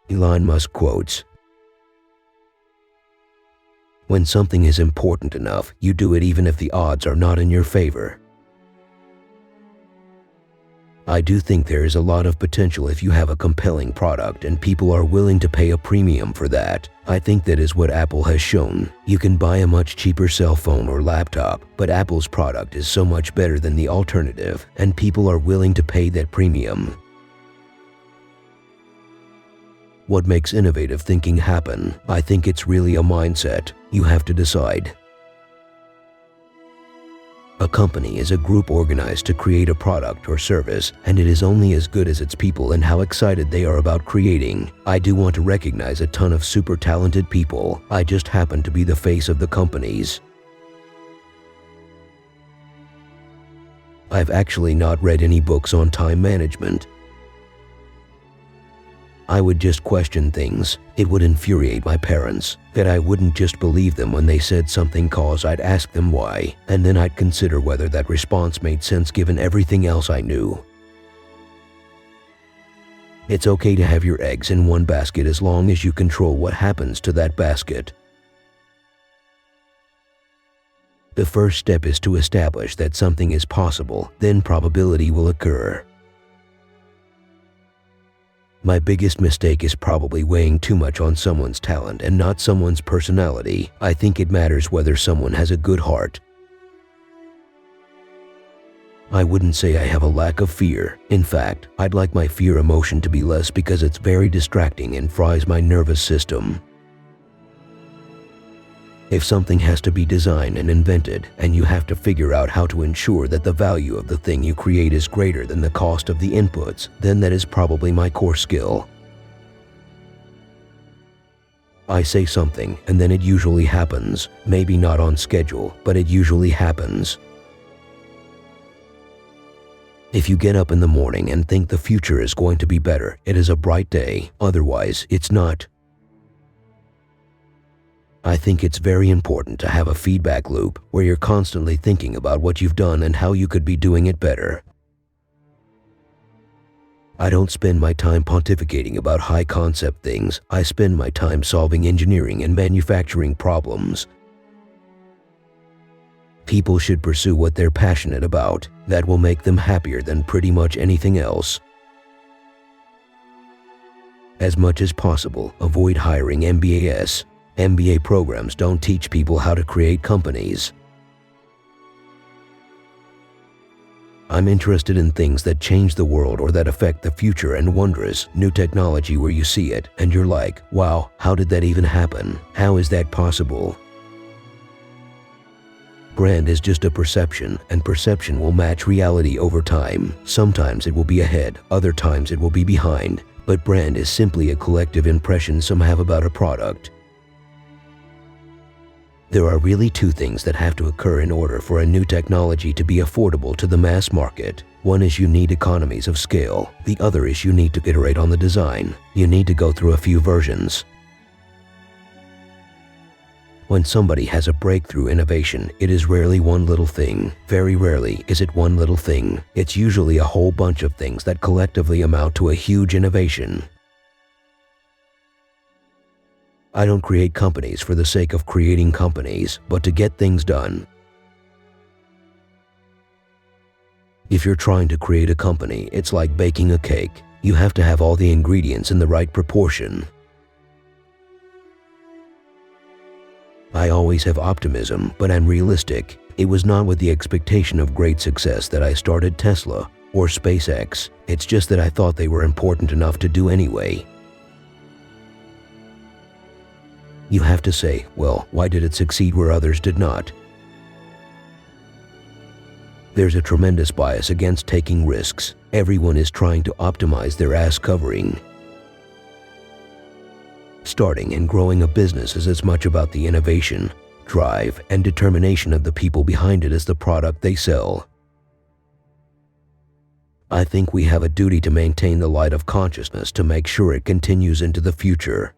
Elon Musk quotes, "When something is important enough, you do it even if the odds are not in your favor." I do think there is a lot of potential if you have a compelling product and people are willing to pay a premium for that. I think that is what Apple has shown. You can buy a much cheaper cell phone or laptop, but Apple's product is so much better than the alternative, and people are willing to pay that premium. What makes innovative thinking happen? I think it's really a mindset. You have to decide. A company is a group organized to create a product or service, and it is only as good as its people and how excited they are about creating. I do want to recognize a ton of super talented people. I just happen to be the face of the companies. I've actually not read any books on time management. I would just question things. It would infuriate my parents that I wouldn't just believe them when they said something, cause I'd ask them why, and then I'd consider whether that response made sense given everything else I knew. It's okay to have your eggs in one basket as long as you control what happens to that basket. The first step is to establish that something is possible, then probability will occur. My biggest mistake is probably weighing too much on someone's talent and not someone's personality. I think it matters whether someone has a good heart. I wouldn't say I have a lack of fear. In fact, I'd like my fear emotion to be less because it's very distracting and fries my nervous system. If something has to be designed and invented, and you have to figure out how to ensure that the value of the thing you create is greater than the cost of the inputs, then that is probably my core skill. I say something, and then it usually happens. Maybe not on schedule, but it usually happens. If you get up in the morning and think the future is going to be better, it is a bright day. Otherwise, it's not. I think it's very important to have a feedback loop where you're constantly thinking about what you've done and how you could be doing it better. I don't spend my time pontificating about high-concept things. I spend my time solving engineering and manufacturing problems. People should pursue what they're passionate about. That will make them happier than pretty much anything else. As much as possible, avoid hiring MBAs. MBA programs don't teach people how to create companies. I'm interested in things that change the world or that affect the future and wondrous, new technology where you see it and you're like, wow, how did that even happen? How is that possible? Brand is just a perception, and perception will match reality over time. Sometimes it will be ahead, other times it will be behind, but brand is simply a collective impression some have about a product. There are really two things that have to occur in order for a new technology to be affordable to the mass market. One is you need economies of scale. The other is you need to iterate on the design. You need to go through a few versions. When somebody has a breakthrough innovation, it is rarely one little thing. Very rarely is it one little thing. It's usually a whole bunch of things that collectively amount to a huge innovation. I don't create companies for the sake of creating companies, but to get things done. If you're trying to create a company, it's like baking a cake. You have to have all the ingredients in the right proportion. I always have optimism, but I'm realistic. It was not with the expectation of great success that I started Tesla or SpaceX. It's just that I thought they were important enough to do anyway. You have to say, well, why did it succeed where others did not? There's a tremendous bias against taking risks. Everyone is trying to optimize their ass covering. Starting and growing a business is as much about the innovation, drive, and determination of the people behind it as the product they sell. I think we have a duty to maintain the light of consciousness to make sure it continues into the future.